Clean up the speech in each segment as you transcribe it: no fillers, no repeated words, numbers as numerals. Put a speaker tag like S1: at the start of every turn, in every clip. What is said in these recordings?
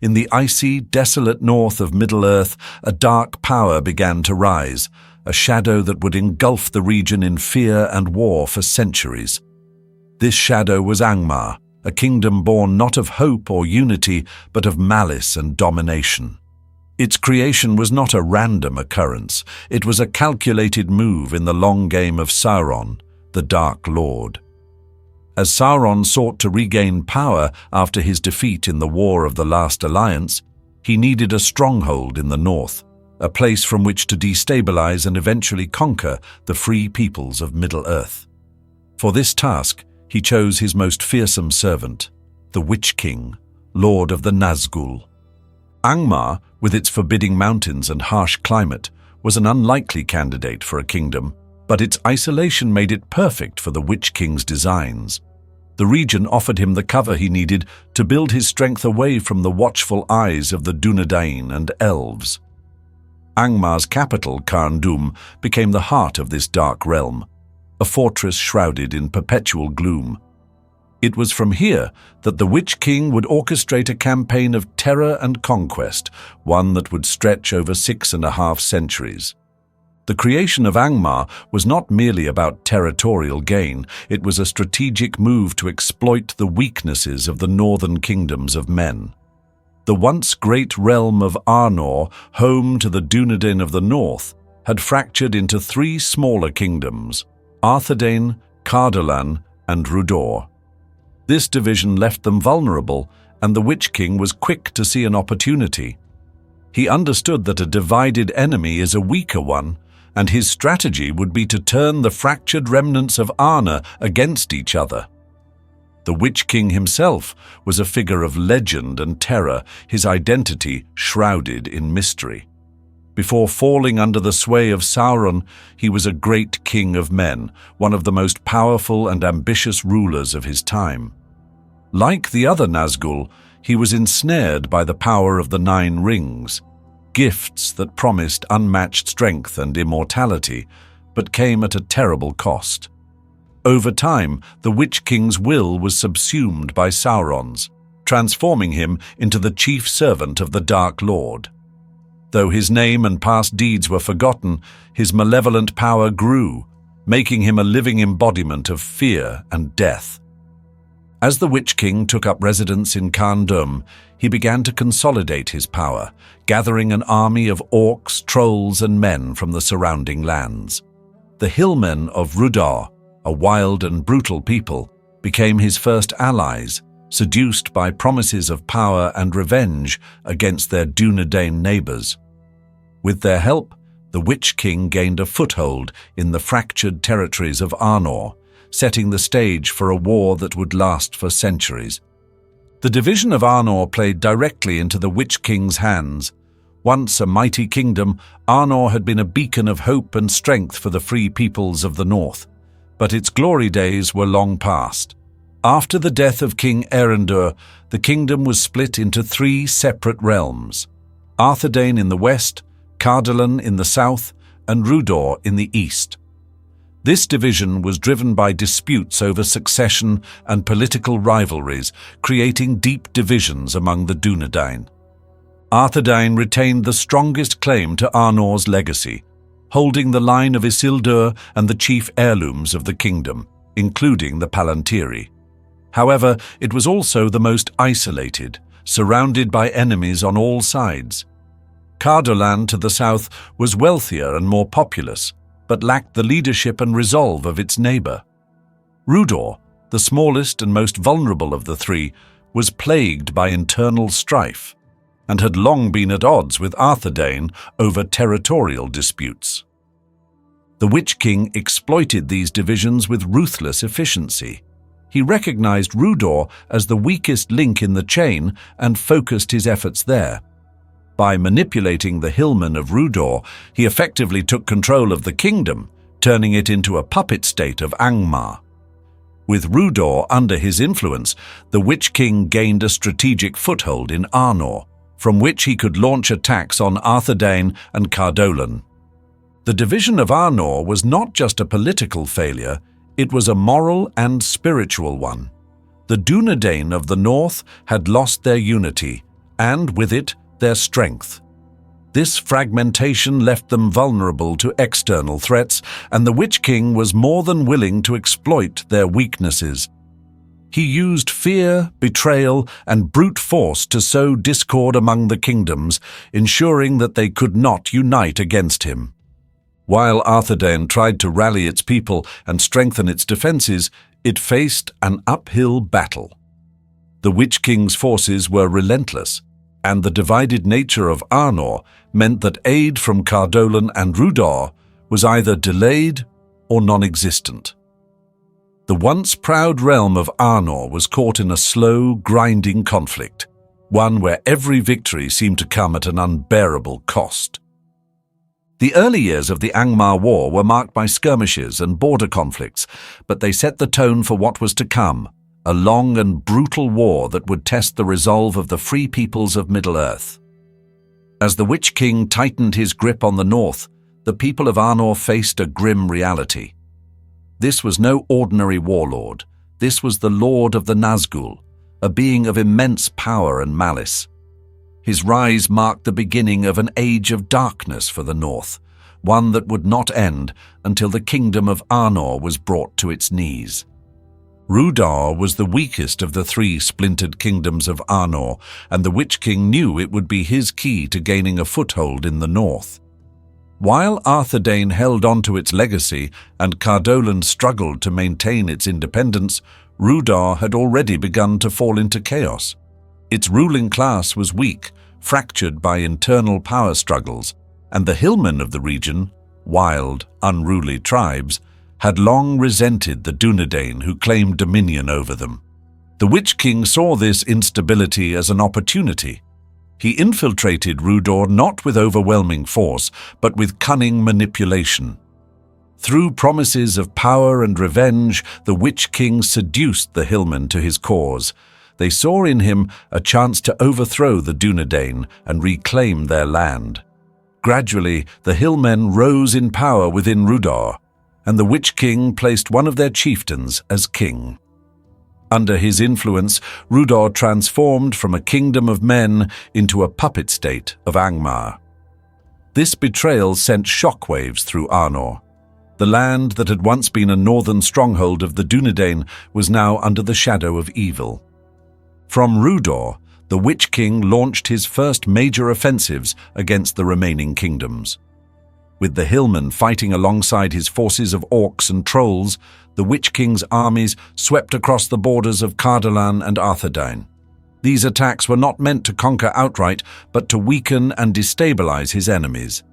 S1: In the icy, desolate north of Middle-earth, a dark power began to rise, a shadow that would engulf the region in fear and war for centuries. This shadow was Angmar, a kingdom born not of hope or unity, but of malice and domination. Its creation was not a random occurrence. It was a calculated move in the long game of Sauron, the Dark Lord. As Sauron sought to regain power after his defeat in the War of the Last Alliance, he needed a stronghold in the north, a place from which to destabilize and eventually conquer the free peoples of Middle-earth. For this task, he chose his most fearsome servant, the Witch-king, Lord of the Nazgul. Angmar, with its forbidding mountains and harsh climate, was an unlikely candidate for a kingdom, but its isolation made it perfect for the Witch-king's designs. The region offered him the cover he needed to build his strength away from the watchful eyes of the Dunedain and elves. Angmar's capital, Carn-dûm, became the heart of this dark realm, a fortress shrouded in perpetual gloom. It was from here that the Witch-king would orchestrate a campaign of terror and conquest, one that would stretch over 6.5 centuries. The creation of Angmar was not merely about territorial gain, it was a strategic move to exploit the weaknesses of the northern kingdoms of men. The once great realm of Arnor, home to the Dunedain of the north, had fractured into 3 smaller kingdoms, Arthedain, Cardolan, and Rhudaur. This division left them vulnerable, and the Witch-king was quick to see an opportunity. He understood that a divided enemy is a weaker one, and his strategy would be to turn the fractured remnants of Arnor against each other. The Witch-king himself was a figure of legend and terror, his identity shrouded in mystery. Before falling under the sway of Sauron, he was a great king of men, one of the most powerful and ambitious rulers of his time. Like the other Nazgul, he was ensnared by the power of the 9 rings, gifts that promised unmatched strength and immortality, but came at a terrible cost. Over time, the Witch-king's will was subsumed by Sauron's, transforming him into the chief servant of the Dark Lord. Though his name and past deeds were forgotten, his malevolent power grew, making him a living embodiment of fear and death. As the Witch-king took up residence in Carn-dûm, he began to consolidate his power, gathering an army of orcs, trolls, and men from the surrounding lands. The hillmen of Rhudaur, a wild and brutal people, became his first allies, seduced by promises of power and revenge against their Dunedain neighbors. With their help, the Witch-king gained a foothold in the fractured territories of Arnor, setting the stage for a war that would last for centuries. The division of Arnor played directly into the Witch-king's hands. Once a mighty kingdom, Arnor had been a beacon of hope and strength for the free peoples of the north. But its glory days were long past. After the death of King Eärendil, the kingdom was split into 3 separate realms: Arthedain in the west, Cardolan in the south, and Rhudaur in the east. This division was driven by disputes over succession and political rivalries, creating deep divisions among the Dunedain. Arthedain retained the strongest claim to Arnor's legacy, holding the line of Isildur and the chief heirlooms of the kingdom, including the Palantiri. However, it was also the most isolated, surrounded by enemies on all sides. Cardolan to the south was wealthier and more populous, but lacked the leadership and resolve of its neighbor. Rhudaur, the smallest and most vulnerable of the 3, was plagued by internal strife, and had long been at odds with Arthedain over territorial disputes. The Witch-king exploited these divisions with ruthless efficiency. He recognized Rhudaur as the weakest link in the chain and focused his efforts there. By manipulating the hillmen of Rhudaur, he effectively took control of the kingdom, turning it into a puppet state of Angmar. With Rhudaur under his influence, the Witch-king gained a strategic foothold in Arnor, from which he could launch attacks on Arthedain and Cardolan. The division of Arnor was not just a political failure, it was a moral and spiritual one. The Dunedain of the north had lost their unity, and with it, their strength. This fragmentation left them vulnerable to external threats, and the Witch King was more than willing to exploit their weaknesses. He used fear, betrayal, and brute force to sow discord among the kingdoms, ensuring that they could not unite against him. While Arthedain tried to rally its people and strengthen its defenses, it faced an uphill battle. The Witch King's forces were relentless, and the divided nature of Arnor meant that aid from Cardolan and Rhudaur was either delayed or non-existent. The once proud realm of Arnor was caught in a slow, grinding conflict, one where every victory seemed to come at an unbearable cost. The early years of the Angmar War were marked by skirmishes and border conflicts, but they set the tone for what was to come, a long and brutal war that would test the resolve of the free peoples of Middle-earth. As the Witch King tightened his grip on the north, the people of Arnor faced a grim reality. This was no ordinary warlord. This was the Lord of the Nazgul, a being of immense power and malice. His rise marked the beginning of an age of darkness for the north, one that would not end until the kingdom of Arnor was brought to its knees. Rhudaur was the weakest of the three splintered kingdoms of Arnor, and the Witch King knew it would be his key to gaining a foothold in the north. While Arthedain held on to its legacy and Cardolan struggled to maintain its independence, Rhudaur had already begun to fall into chaos. Its ruling class was weak, fractured by internal power struggles, and the hillmen of the region, wild, unruly tribes, had long resented the Dunedain who claimed dominion over them. The Witch King saw this instability as an opportunity. He infiltrated Rhudaur not with overwhelming force, but with cunning manipulation. Through promises of power and revenge, the Witch King seduced the hillmen to his cause. They saw in him a chance to overthrow the Dunedain and reclaim their land. Gradually, the hillmen rose in power within Rhudaur, and the Witch King placed one of their chieftains as king. Under his influence, Rhudaur transformed from a kingdom of men into a puppet state of Angmar. This betrayal sent shockwaves through Arnor. The land that had once been a northern stronghold of the Dunedain was now under the shadow of evil. From Rhudaur, the Witch King launched his first major offensives against the remaining kingdoms. With the hillmen fighting alongside his forces of orcs and trolls, the Witch King's armies swept across the borders of Cardolan and Arthedain. These attacks were not meant to conquer outright, but to weaken and destabilize his enemies.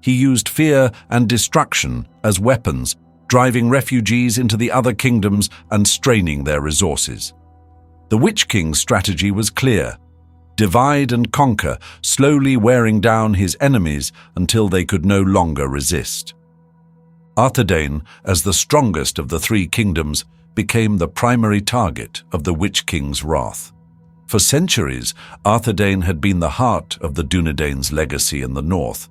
S1: He used fear and destruction as weapons, driving refugees into the other kingdoms and straining their resources. The Witch King's strategy was clear: divide and conquer, slowly wearing down his enemies until they could no longer resist. Arthedain, as the strongest of the three kingdoms, became the primary target of the Witch King's wrath. For centuries, Arthedain had been the heart of the Dunedain's legacy in the north.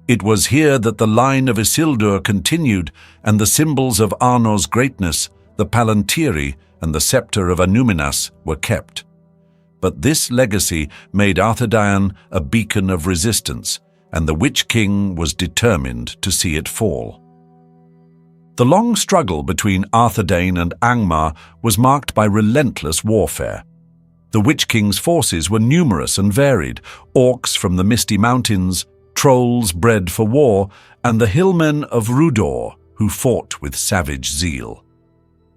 S1: It was here that the line of Isildur continued, and the symbols of Arnor's greatness, the Palantiri and the scepter of Anuminas, were kept. But this legacy made Arthedain a beacon of resistance, and the Witch King was determined to see it fall. The long struggle between Arthedain and Angmar was marked by relentless warfare. The Witch King's forces were numerous and varied: orcs from the Misty Mountains, trolls bred for war, and the hillmen of Rhudaur, who fought with savage zeal.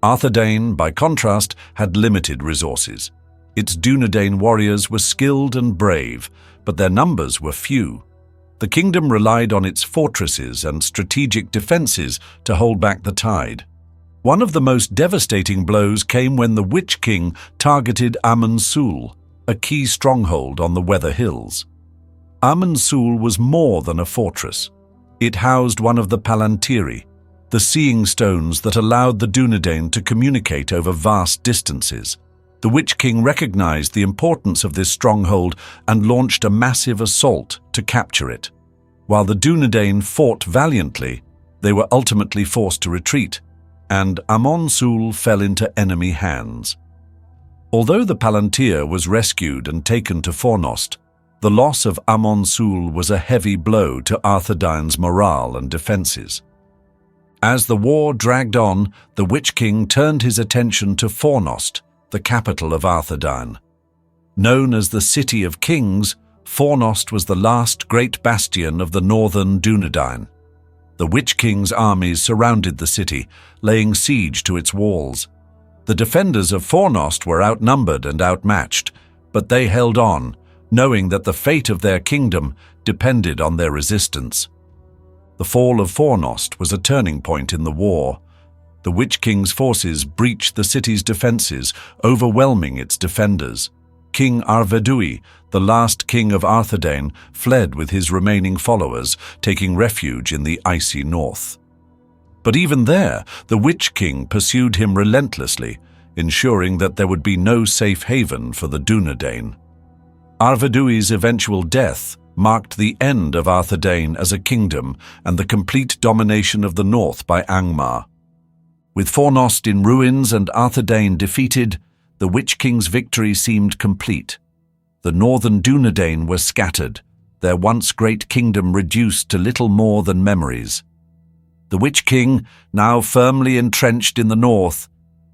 S1: Arthedain, by contrast, had limited resources. Its Dunedain warriors were skilled and brave, but their numbers were few. The kingdom relied on its fortresses and strategic defenses to hold back the tide. One of the most devastating blows came when the Witch King targeted Amun-Sul, a key stronghold on the Weather Hills. Amun-Sul was more than a fortress. It housed one of the Palantiri, the seeing stones that allowed the Dunedain to communicate over vast distances. The Witch King recognized the importance of this stronghold and launched a massive assault to capture it. While the Dunedain fought valiantly, they were ultimately forced to retreat, and Amun-Sul fell into enemy hands. Although the Palantir was rescued and taken to Fornost, the loss of Amon Sul was a heavy blow to Arthedain's morale and defences. As the war dragged on, the Witch King turned his attention to Fornost, the capital of Arthedain. Known as the City of Kings, Fornost was the last great bastion of the northern Dunedain. The Witch King's armies surrounded the city, laying siege to its walls. The defenders of Fornost were outnumbered and outmatched, but they held on, knowing that the fate of their kingdom depended on their resistance. The fall of Fornost was a turning point in the war. The Witch King's forces breached the city's defences, overwhelming its defenders. King Arvedui, the last king of Arthedain, fled with his remaining followers, taking refuge in the icy north. But even there, the Witch King pursued him relentlessly, ensuring that there would be no safe haven for the Dunedain. Arvedui's eventual death marked the end of Arthedain as a kingdom and the complete domination of the north by Angmar. With Fornost in ruins and Arthedain defeated, the Witch King's victory seemed complete. The northern Dunedain were scattered, their once great kingdom reduced to little more than memories. The Witch King, now firmly entrenched in the north,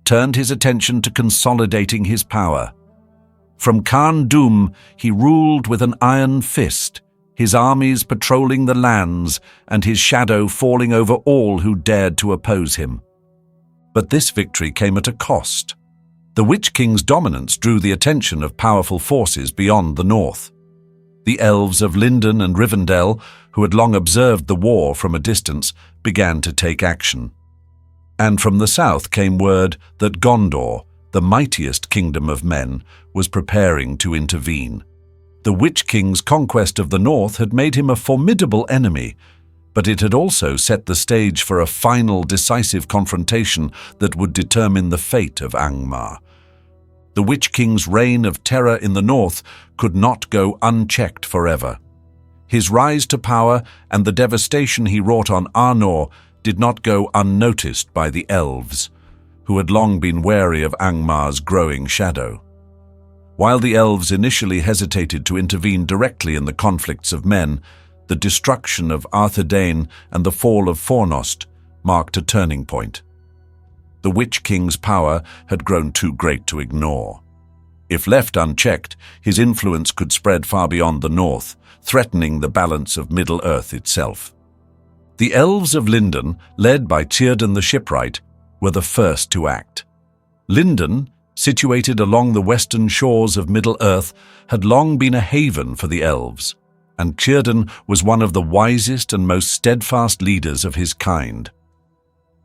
S1: turned his attention to consolidating his power. From Khan Dum, he ruled with an iron fist, his armies patrolling the lands and his shadow falling over all who dared to oppose him. But this victory came at a cost. The Witch King's dominance drew the attention of powerful forces beyond the north. The elves of Lindon and Rivendell, who had long observed the war from a distance, began to take action. And from the south came word that Gondor, the mightiest kingdom of men, was preparing to intervene. The Witch King's conquest of the north had made him a formidable enemy, but it had also set the stage for a final decisive confrontation that would determine the fate of Angmar. The Witch King's reign of terror in the north could not go unchecked forever. His rise to power and the devastation he wrought on Arnor did not go unnoticed by the elves, who had long been wary of Angmar's growing shadow. While the elves initially hesitated to intervene directly in the conflicts of men, the destruction of Arthedain and the fall of Fornost marked a turning point. The Witch King's power had grown too great to ignore. If left unchecked, his influence could spread far beyond the north, threatening the balance of Middle-earth itself. The elves of Lindon, led by Círdan the Shipwright, were the first to act. Lindon, situated along the western shores of Middle-earth, had long been a haven for the elves, and Círdan was one of the wisest and most steadfast leaders of his kind.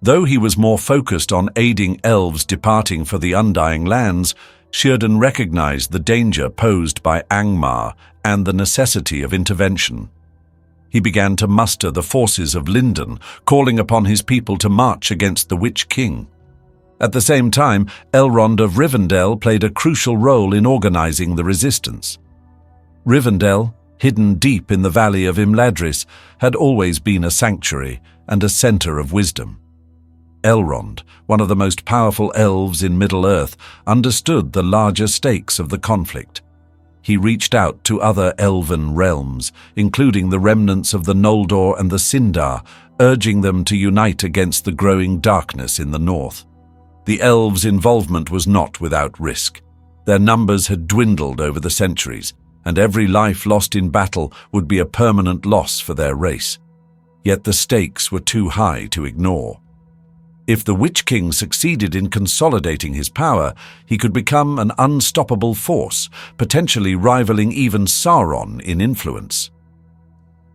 S1: Though he was more focused on aiding elves departing for the Undying Lands, Círdan recognized the danger posed by Angmar and the necessity of intervention. He began to muster the forces of Lindon, calling upon his people to march against the Witch King. At the same time, Elrond of Rivendell played a crucial role in organizing the resistance. Rivendell, hidden deep in the valley of Imladris, had always been a sanctuary and a center of wisdom. Elrond, one of the most powerful elves in Middle-earth, understood the larger stakes of the conflict. He reached out to other elven realms, including the remnants of the Noldor and the Sindar, urging them to unite against the growing darkness in the north. The elves' involvement was not without risk. Their numbers had dwindled over the centuries, and every life lost in battle would be a permanent loss for their race. Yet the stakes were too high to ignore. If the Witch King succeeded in consolidating his power, he could become an unstoppable force, potentially rivaling even Sauron in influence.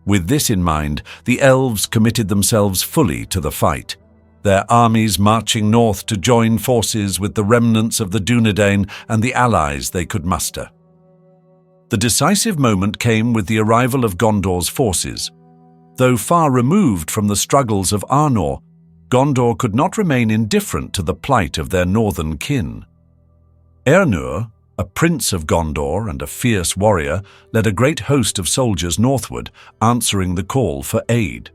S1: With this in mind, the elves committed themselves fully to the fight, their armies marching north to join forces with the remnants of the Dunedain and the allies they could muster. The decisive moment came with the arrival of Gondor's forces. Though far removed from the struggles of Arnor, Gondor could not remain indifferent to the plight of their northern kin. Arnor, a prince of Gondor and a fierce warrior, led a great host of soldiers northward, answering the call for aid.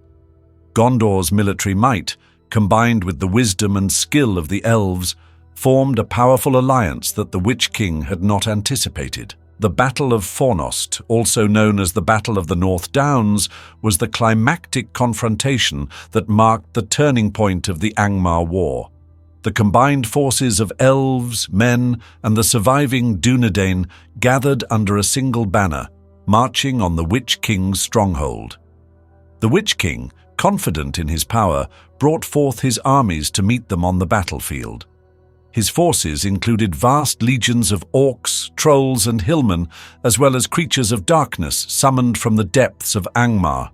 S1: Gondor's military might, combined with the wisdom and skill of the elves, formed a powerful alliance that the Witch King had not anticipated. The Battle of Fornost, also known as the Battle of the North Downs, was the climactic confrontation that marked the turning point of the Angmar War. The combined forces of elves, men, and the surviving Dunedain gathered under a single banner, marching on the Witch King's stronghold. The Witch King, confident in his power, brought forth his armies to meet them on the battlefield. His forces included vast legions of orcs, trolls, and hillmen, as well as creatures of darkness summoned from the depths of Angmar.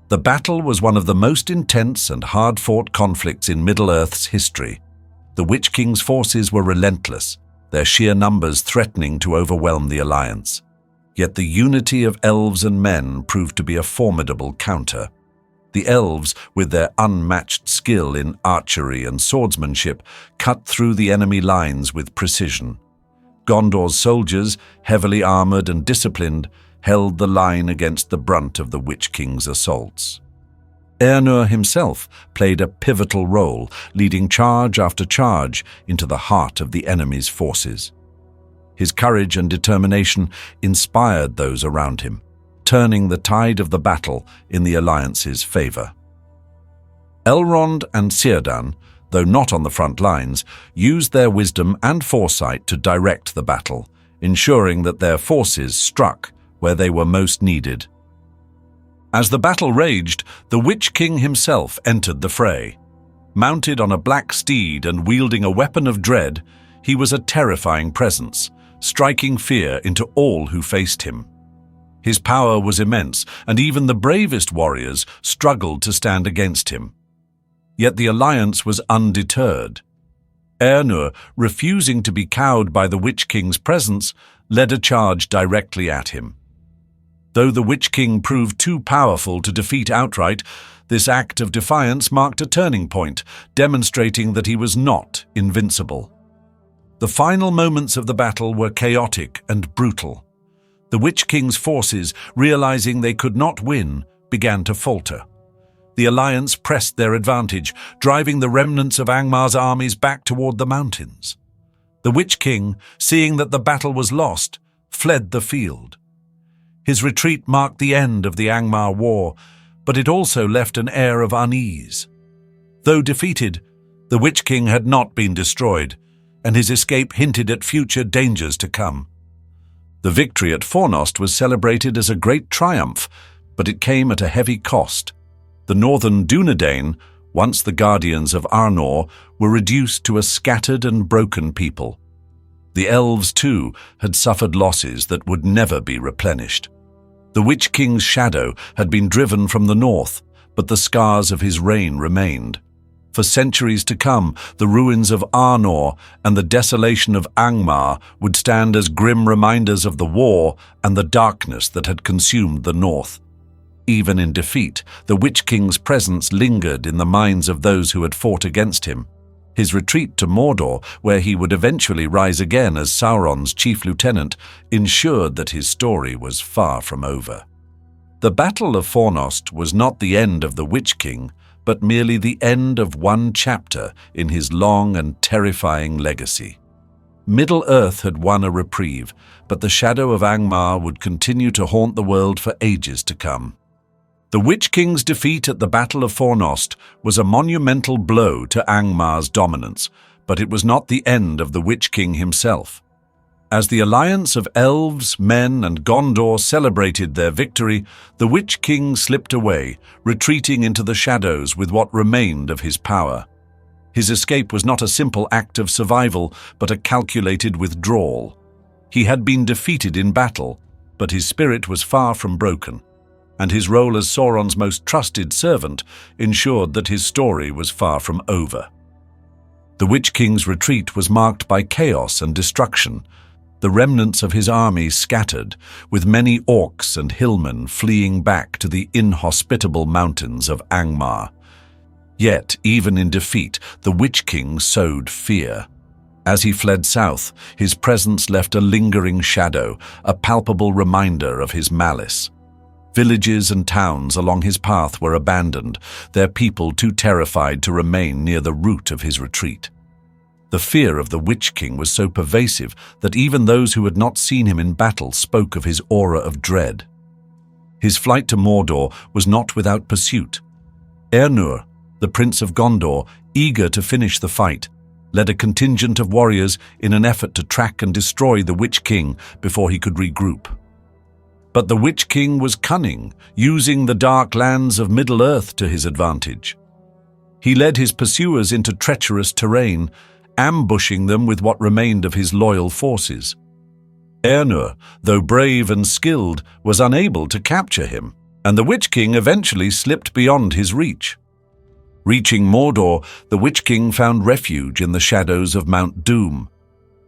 S1: The battle was one of the most intense and hard-fought conflicts in Middle-earth's history. The Witch King's forces were relentless, their sheer numbers threatening to overwhelm the alliance. Yet the unity of elves and men proved to be a formidable counter. The elves, with their unmatched skill in archery and swordsmanship, cut through the enemy lines with precision. Gondor's soldiers, heavily armored and disciplined, held the line against the brunt of the Witch King's assaults. Arnor himself played a pivotal role, leading charge after charge into the heart of the enemy's forces. His courage and determination inspired those around him, turning the tide of the battle in the alliance's favor. Elrond and Círdan, though not on the front lines, used their wisdom and foresight to direct the battle, ensuring that their forces struck where they were most needed. As the battle raged, the Witch King himself entered the fray. Mounted on a black steed and wielding a weapon of dread, he was a terrifying presence, striking fear into all who faced him. His power was immense, and even the bravest warriors struggled to stand against him. Yet the alliance was undeterred. Arnor, refusing to be cowed by the Witch King's presence, led a charge directly at him. Though the Witch King proved too powerful to defeat outright, this act of defiance marked a turning point, demonstrating that he was not invincible. The final moments of the battle were chaotic and brutal. The Witch King's forces, realizing they could not win, began to falter. The alliance pressed their advantage, driving the remnants of Angmar's armies back toward the mountains. The Witch King, seeing that the battle was lost, fled the field. His retreat marked the end of the Angmar War, but it also left an air of unease. Though defeated, the Witch King had not been destroyed, and his escape hinted at future dangers to come. The victory at Fornost was celebrated as a great triumph, but it came at a heavy cost. The northern Dunedain, once the guardians of Arnor, were reduced to a scattered and broken people. The elves, too, had suffered losses that would never be replenished. The Witch King's shadow had been driven from the north, but the scars of his reign remained. For centuries to come, the ruins of Arnor and the desolation of Angmar would stand as grim reminders of the war and the darkness that had consumed the north. Even in defeat, the Witch King's presence lingered in the minds of those who had fought against him. His retreat to Mordor, where he would eventually rise again as Sauron's chief lieutenant, ensured that his story was far from over. The Battle of Fornost was not the end of the Witch King, but merely the end of one chapter in his long and terrifying legacy. Middle-earth had won a reprieve, but the shadow of Angmar would continue to haunt the world for ages to come. The Witch King's defeat at the Battle of Fornost was a monumental blow to Angmar's dominance, but it was not the end of the Witch King himself. As the alliance of elves, men, and Gondor celebrated their victory, the Witch King slipped away, retreating into the shadows with what remained of his power. His escape was not a simple act of survival, but a calculated withdrawal. He had been defeated in battle, but his spirit was far from broken, and his role as Sauron's most trusted servant ensured that his story was far from over. The Witch King's retreat was marked by chaos and destruction. The remnants of his army scattered, with many orcs and hillmen fleeing back to the inhospitable mountains of Angmar. Yet, even in defeat, the Witch King sowed fear. As he fled south, his presence left a lingering shadow, a palpable reminder of his malice. Villages and towns along his path were abandoned, their people too terrified to remain near the route of his retreat. The fear of the Witch King was so pervasive that even those who had not seen him in battle spoke of his aura of dread. His flight to Mordor was not without pursuit. Arnor, the Prince of Gondor, eager to finish the fight, led a contingent of warriors in an effort to track and destroy the Witch King before he could regroup. But the Witch King was cunning, using the dark lands of Middle-earth to his advantage. He led his pursuers into treacherous terrain, ambushing them with what remained of his loyal forces. Arnor, though brave and skilled, was unable to capture him, and the Witch King eventually slipped beyond his reach. Reaching Mordor, the Witch King found refuge in the shadows of Mount Doom.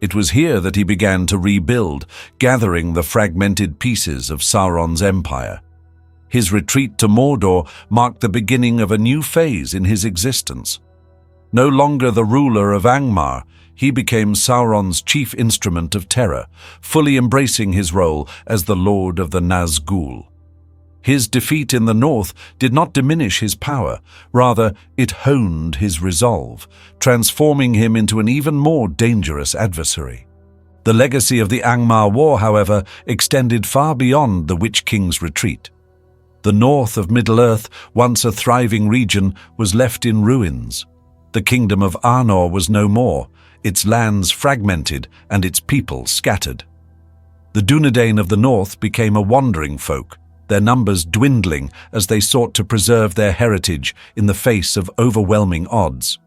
S1: It was here that he began to rebuild, gathering the fragmented pieces of Sauron's empire. His retreat to Mordor marked the beginning of a new phase in his existence. No longer the ruler of Angmar, he became Sauron's chief instrument of terror, fully embracing his role as the Lord of the Nazgul. His defeat in the north did not diminish his power, rather it honed his resolve, transforming him into an even more dangerous adversary. The legacy of the Angmar War, however, extended far beyond the Witch King's retreat. The north of Middle-earth, once a thriving region, was left in ruins. The kingdom of Arnor was no more, its lands fragmented and its people scattered. The Dunedain of the north became a wandering folk, their numbers dwindling as they sought to preserve their heritage in the face of overwhelming odds.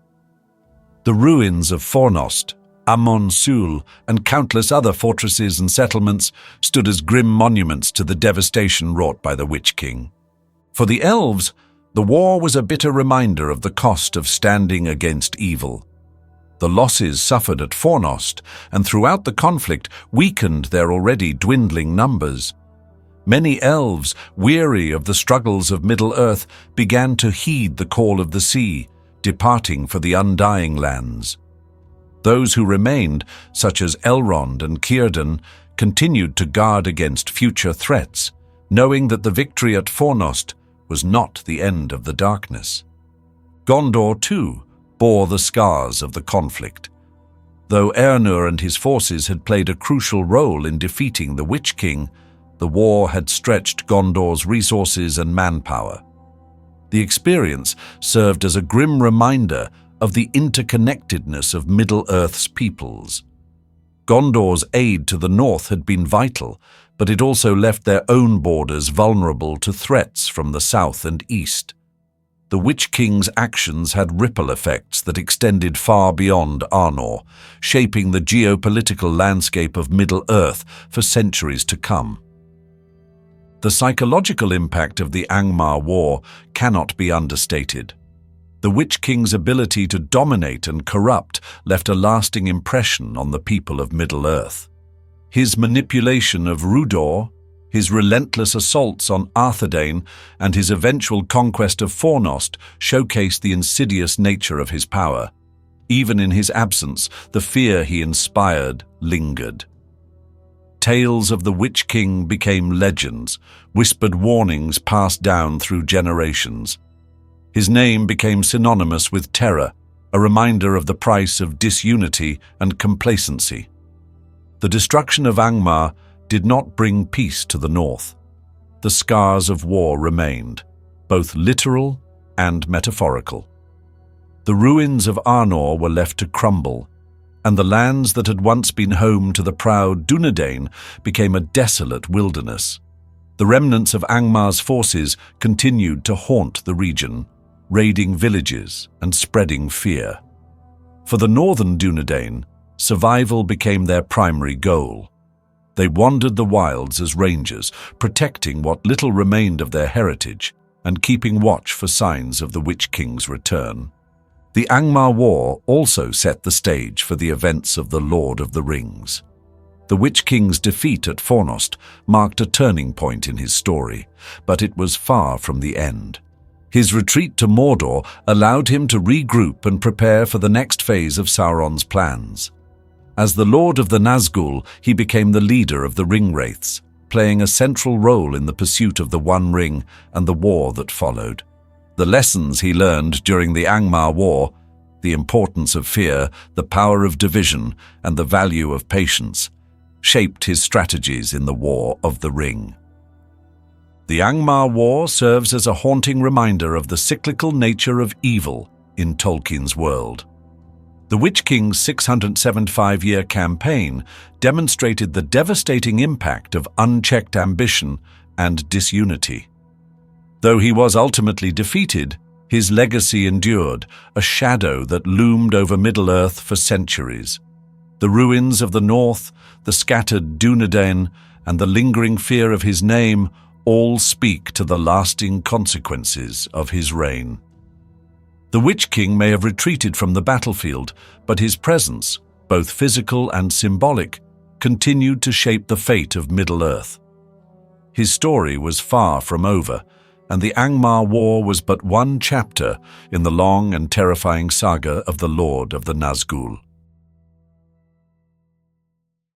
S1: The ruins of Fornost, Amon Sul, and countless other fortresses and settlements stood as grim monuments to the devastation wrought by the Witch King. For the elves, the war was a bitter reminder of the cost of standing against evil. The losses suffered at Fornost and throughout the conflict weakened their already dwindling numbers. Many elves, weary of the struggles of Middle-earth, began to heed the call of the sea, departing for the Undying Lands. Those who remained, such as Elrond and Círdan, continued to guard against future threats, knowing that the victory at Fornost was not the end of the darkness. Gondor, too, bore the scars of the conflict. Though Arnor and his forces had played a crucial role in defeating the Witch King, the war had stretched Gondor's resources and manpower. The experience served as a grim reminder of the interconnectedness of Middle-earth's peoples. Gondor's aid to the north had been vital, but it also left their own borders vulnerable to threats from the south and east. The Witch King's actions had ripple effects that extended far beyond Arnor, shaping the geopolitical landscape of Middle-earth for centuries to come. The psychological impact of the Angmar War cannot be understated. The Witch King's ability to dominate and corrupt left a lasting impression on the people of Middle-earth. His manipulation of Rhudaur, his relentless assaults on Arthedain, and his eventual conquest of Fornost showcased the insidious nature of his power. Even in his absence, the fear he inspired lingered. Tales of the Witch King became legends, whispered warnings passed down through generations. His name became synonymous with terror, a reminder of the price of disunity and complacency. The destruction of Angmar did not bring peace to the north. The scars of war remained, both literal and metaphorical. The ruins of Arnor were left to crumble, and the lands that had once been home to the proud Dunedain became a desolate wilderness. The remnants of Angmar's forces continued to haunt the region, raiding villages and spreading fear. For the northern Dunedain, survival became their primary goal. They wandered the wilds as rangers, protecting what little remained of their heritage and keeping watch for signs of the Witch King's return. The Angmar War also set the stage for the events of the Lord of the Rings. The Witch King's defeat at Fornost marked a turning point in his story, but it was far from the end. His retreat to Mordor allowed him to regroup and prepare for the next phase of Sauron's plans. As the Lord of the Nazgul, he became the leader of the Ringwraiths, playing a central role in the pursuit of the One Ring and the war that followed. The lessons he learned during the Angmar War The importance of fear, the power of division, and the value of patience shaped his strategies in the War of the Ring. The Angmar War serves as a haunting reminder of the cyclical nature of evil in Tolkien's world. The Witch King's 675-year campaign demonstrated the devastating impact of unchecked ambition and disunity. Though he was ultimately defeated, his legacy endured, a shadow that loomed over Middle-earth for centuries. The ruins of the North, the scattered Dunedain, and the lingering fear of his name all speak to the lasting consequences of his reign. The Witch King may have retreated from the battlefield, but his presence, both physical and symbolic, continued to shape the fate of Middle-earth. His story was far from over, and the Angmar War was but one chapter in the long and terrifying saga of the Lord of the Nazgul.